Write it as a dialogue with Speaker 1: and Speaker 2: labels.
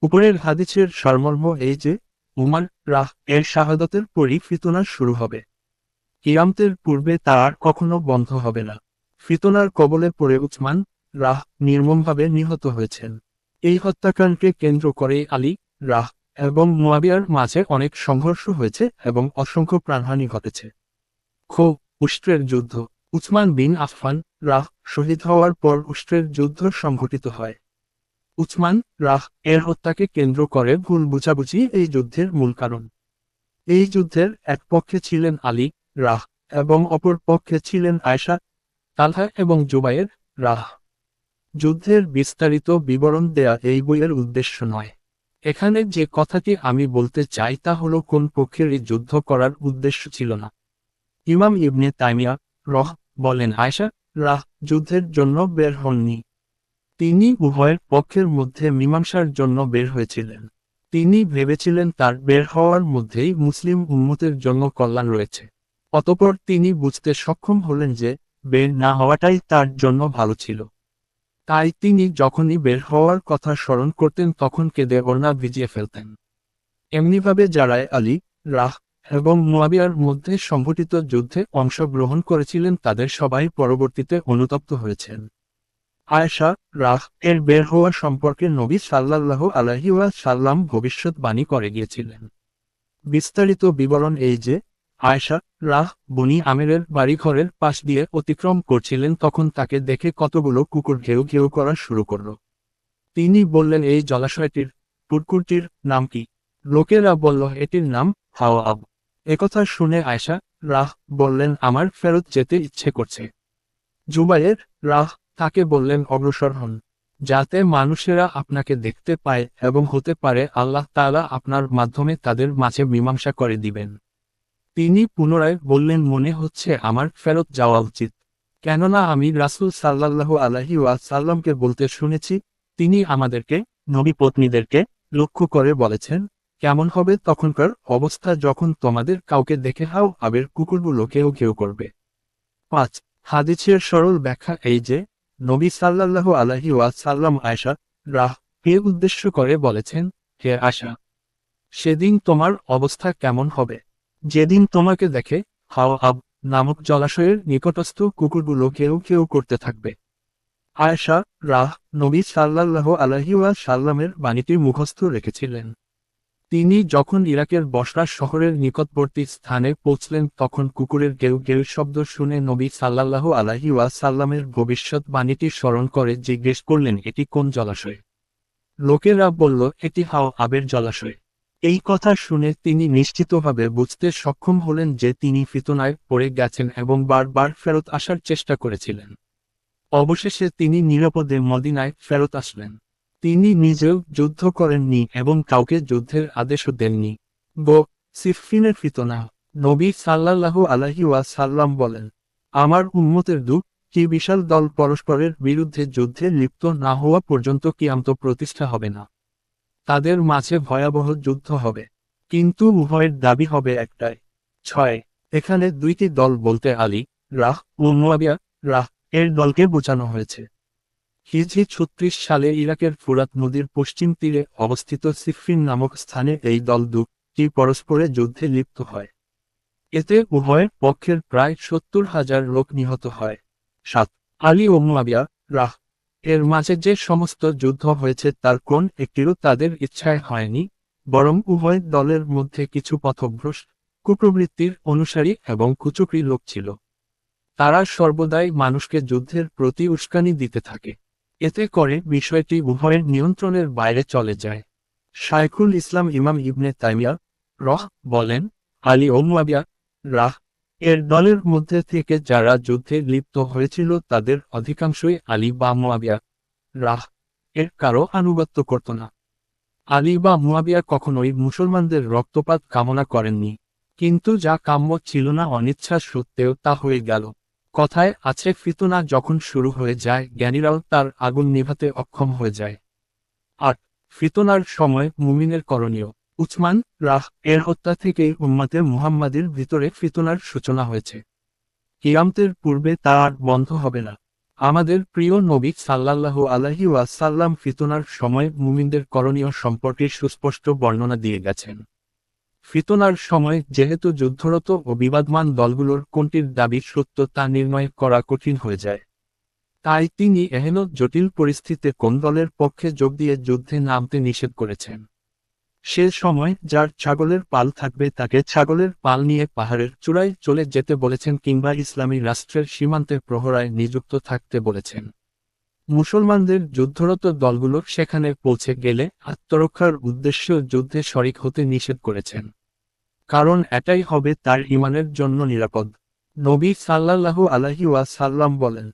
Speaker 1: উপরের হাদিসের সারমর্ম এই যে, উমার রাহ এর শাহাদাতের পরই ফিতনা শুরু হবে। কিয়ামতের পূর্বে তা আর কখনো বন্ধ হবে না। ফিতনার কবলে পড়ে উসমান রাহ নির্মমভাবে নিহত হয়েছেন। এই হত্যাকাণ্ডকে কেন্দ্র করে আলী রাহ এবং মুয়াবিয়ার মাঝে অনেক সংঘর্ষ হয়েছে এবং অসংখ্য প্রাণহানি ঘটেছে। উষ্ট্রের যুদ্ধ। উসমান বিন আফফান রাহ শহীদ হওয়ার পর উষ্ট্রের যুদ্ধ সংঘটিত হয়। উসমান রাহ এর হত্যাকে কেন্দ্র করে ভুল বুঝাবুঝি এই যুদ্ধের মূল কারণ। এই যুদ্ধের এক পক্ষে ছিলেন আলী রাহ এবং অপর পক্ষে ছিলেন আয়শা তালহা এবং জুবায়ের রাহ। যুদ্ধের বিস্তারিত বিবরণ দেয়া এই বইয়ের উদ্দেশ্য নয়। এখানে যে কথাটি আমি বলতে চাই তা হলো কোন পক্ষেরই যুদ্ধ করার উদ্দেশ্য ছিল না। ইমাম ইবনে তাইমিয়া রহ বলেন আয়শা রাহ যুদ্ধের জন্য বের হননি। তিনি উভয়ের পক্ষের মধ্যে মীমাংসার জন্য বের হয়েছিলেন। তিনি ভেবেছিলেন তার বের হওয়ার মধ্যেই মুসলিম উম্মতের জন্য কল্যাণ রয়েছে। অতঃপর তিনি বুঝতে সক্ষম হলেন যে বের না হওয়াটাই তার জন্য ভালো ছিল। তাই তিনি যখনই বের হওয়ার কথা স্মরণ করতেন তখন কেঁদে ওড়না ভিজিয়ে ফেলতেন। এমনিভাবে যারায় আলী রাহ এবং মুয়াবিয়ার মধ্যে সংঘটিত যুদ্ধে অংশগ্রহণ করেছিলেন তাদের সবাই পরবর্তীতে অনুতপ্ত হয়েছেন। আয়েশা রাহ এর বের হওয়া সম্পর্কে নবী সাল্লাল্লাহু আলাইহি ওয়াসাল্লাম ভবিষ্যৎবাণী করে গিয়েছিলেন। বিস্তারিত বিবরণ এই যে, আয়েশা রাহ বনি আমেরের বাড়িঘরের পাশ দিয়ে অতিক্রম করছিলেন তখন তাকে দেখে কতগুলো কুকুর ঘেউ ঘেউ করা শুরু করল। তিনি বললেন এই জলাশয়টির কুকুরটির নাম কি? লোকেরা বলল এটির নাম হাওয়াব। একথা শুনে আয়েশা রাহ বললেন আমার ফেরত যেতে ইচ্ছে করছে। জুবায়ের রাহ তাকে বললেন অগ্রসর হন, যাতে মানুষেরা আপনাকে দেখতে পায় এবং হতে পারে আল্লাহ তাআলা আপনার মাধ্যমে তাদের মাঝে মীমাংসা করে দিবেন। তিনি পুনরায় বললেন মনে হচ্ছে আমার ফেরত যাওয়া উচিত, কেননা আমি রাসূল সাল্লাল্লাহু আলাইহি ওয়াসাল্লামকে বলতে শুনেছি, তিনি আমাদেরকে নবী পত্নীদেরকে লক্ষ্য করে বলেছেন, কেমন হবে তখনকার অবস্থা যখন তোমাদের কাউকে দেখে আবের কুকুরগুলো ঘেউ ঘেউ করবে। 5 হাদিসের সরল ব্যাখ্যা এই যে, নবী সাল্লাল্লাহু আলাইহি ওয়াসাল্লাম আয়েশা রাহ কে উদ্দেশ্য করে বলেছেন, হে আয়েশা, সেদিন তোমার অবস্থা কেমন হবে? যেদিন তোমাকে দেখে হাওয়াব নামক জলাশয়ের নিকটস্থ কুকুরগুলো কেউ কেউ করতে থাকবে। আয়েশা রাহ নবী সাল্লাল্লাহু আলাইহি ওয়াসাল্লামের বাণীটি মুখস্থ রেখেছিলেন। তিনি যখন ইরাকের বসরা শহরের নিকটবর্তী স্থানে পৌঁছলেন তখন কুকুরের গেউ গেউ শব্দ শুনে নবী সাল্লাল্লাহু আলাইহি ওয়াসাল্লামের ভবিষ্যৎবাণীটি স্মরণ করে জিজ্ঞেস করলেন এটি কোন জলাশয়? লোকেরা বলল এটি আবের জলাশয়। এই কথা শুনে তিনি নিশ্চিতভাবে বুঝতে সক্ষম হলেন যে তিনি ফিতনায় পড়ে গেছেন এবং বারবার ফেরত আসার চেষ্টা করেছিলেন। অবশেষে তিনি নিরাপদে মদিনায় ফেরত আসলেন। তিনি নিজেও যুদ্ধ করেননি এবং কাউকে যুদ্ধের আদেশও দেননি। সিফফিনের ফিতনা। নবী সাল্লাল্লাহু আলাইহি ওয়াসাল্লাম বলেন, আমার উম্মতের কি বিশাল দল পরস্পরের বিরুদ্ধে যুদ্ধে লিপ্ত না হওয়া পর্যন্ত কিয়ামত প্রতিষ্ঠা হবে না। তাদের মাঝে ভয়াবহ যুদ্ধ হবে, কিন্তু উভয়ের দাবি হবে একটাই। 6 এখানে দুইটি দল বলতে আলী রাহ ও মুয়াবিয়া রাহ এর দলকে বোঝানো হয়েছে। হিজরি 36 সালে ইরাকের ফুরাত নদীর পশ্চিম তীরে অবস্থিত সিফফিন নামক স্থানে এই দল দুটি পরস্পরে যুদ্ধে লিপ্ত হয়। এতে উভয়ের পক্ষের প্রায় 70,000 লোক নিহত হয়। 7 আলী ও মুয়াবিয়া রাহ এর মাঝে যে সমস্ত যুদ্ধ হয়েছে তার কোন একটিরও তাদের ইচ্ছায় হয়নি, বরং উভয় দলের মধ্যে কিছু পথভ্রষ্ট, কুপ্রবৃত্তির অনুসারী এবং কুচক্রী লোক ছিল। তারা সর্বদাই মানুষকে যুদ্ধের প্রতি উস্কানি দিতে থাকে। এতে করে বিষয়টি উভয়ের নিয়ন্ত্রণের বাইরে চলে যায়। শায়খুল ইসলাম ইমাম ইবনে তাইমিয়া রহ বলেন, আলী ও মুয়াবিয়া রাহ এর দলের মধ্যে থেকে যারা যুদ্ধে লিপ্ত হয়েছিল তাদের অধিকাংশই আলী বা মুয়াবিয়া রাহ এর কারো আনুগত্য করত না। আলী বা মুয়াবিয়া কখনোই মুসলমানদের রক্তপাত কামনা করেননি, কিন্তু যা কাম্য ছিল না অনিচ্ছা সত্ত্বেও তা হয়ে গেল। কথায় আছে ফিতনা যখন শুরু হয়ে যায় জ্ঞানীরাও তার আগুন নিভাতে অক্ষম হয়ে যায়। 8 ফিতনার সময় মুমিনের করণীয়। উসমান রাহ এর হত্যা থেকেই উম্মতে মুহাম্মাদের ভিতরে ফিতনার সূচনা হয়েছে। কিয়ামতের পূর্বে তা আর বন্ধ হবে না। আমাদের প্রিয় নবী সাল্লাল্লাহু আলাইহি ওয়াসাল্লাম ফিতনার সময় মুমিনদের করণীয় সম্পর্কে সুস্পষ্ট বর্ণনা দিয়ে গেছেন। ফিতনার সময় যেহেতু যুদ্ধরত ও বিবাদমান দলগুলোর কোনটির দাবি সত্য তা নির্ণয় করা কঠিন হয়ে যায়, তাই তিনি এহেন জটিল পরিস্থিতিতে কোন দলের পক্ষে যোগ দিয়ে যুদ্ধে নামতে নিষেধ করেছেন। সে সময় যার ছাগলের পাল থাকবে তাকে ছাগলের পাল নিয়ে পাহাড়ের চূড়ায় চলে যেতে বলেছেন কিংবা ইসলামী রাষ্ট্রের সীমান্তে প্রহরায় নিযুক্ত থাকতে বলেছেন। মুসলমানদের যুদ্ধরত দলগুলো সেখানে পৌঁছে গেলে আত্মরক্ষার উদ্দেশ্য যুদ্ধে শরিক হতে নিষেধ করেছেন, কারণ এটাই হবে তার ঈমানের জন্য নিরাপদ। নবী সাল্লাল্লাহু আলাইহি ওয়াসাল্লাম বলেন,